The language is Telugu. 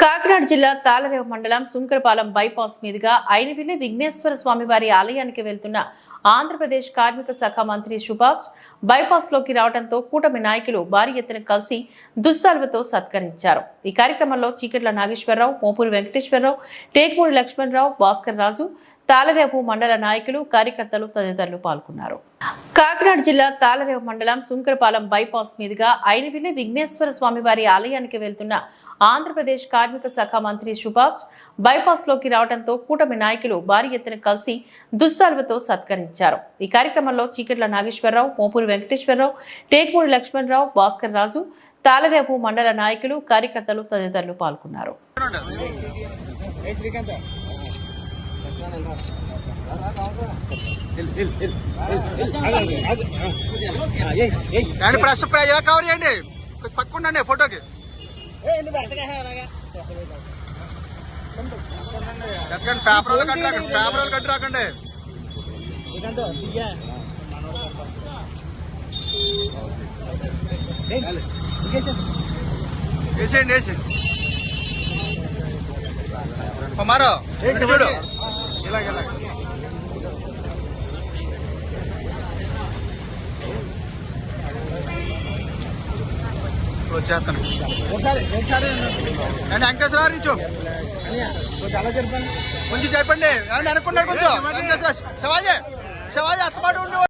కాకినాడ జిల్లా తాళరేవు మండలం సుంకరపాలెం బైపాస్ మీదుగా ఐనవిల్లి విఘ్నేశ్వర స్వామి వారి ఆలయానికి వెళ్తున్న ఆంధ్రప్రదేశ్ కార్మిక శాఖ మంత్రి సుభాష్ బైపాస్ లోకి రావడంతో కూటమి నాయకులు భారీ ఎత్తున కలిసి దుస్సాల్వతో సత్కరించారు. ఈ కార్యక్రమంలో చీకట్ల నాగేశ్వరరావు, మోపూరి వెంకటేశ్వరరావు, టేక్మూడి లక్ష్మణరావు, భాస్కర్ రాజు, తాళరేవు మండల నాయకులు, కార్యకర్తలు తదితరులు పాల్గొన్నారు. కాకినాడ జిల్లా తాళరేవు మండలం సుంకరపాలెం బైపాస్ మీదుగా ఐనవిల్లి విఘ్నేశ్వర స్వామి వారి ఆలయానికి వెళ్తున్న ఆంధ్రప్రదేశ్ కార్మిక శాఖ మంత్రి సుభాష్ బైపాస్ లోకి రావడంతో కూటమి నాయకులు భారీ ఎత్తున కలిసి దుస్సాల్వతో సత్కరించారు. ఈ కార్యక్రమంలో చీకట్ల నాగేశ్వరరావు, మోపూరి వెంకటేశ్వరరావు, టేక్మూడి లక్ష్మణరావు, భాస్కర్ రాజు, తాళరేవు మండల నాయకులు, కార్యకర్తలు తదితరులు పాల్గొన్నారు. పక్కండి ఫోటోకి పేపర్ కట్టి రాకండి. వేసేయండి వేసేయండి మారో చూడు ఇలాగ వచ్చేస్తాను. వెంకటేశ్వర రీచు కొంచెం చెప్పండి. అనుకున్నాడు కొంచెం శివాజీ అత్తమాట ఉండి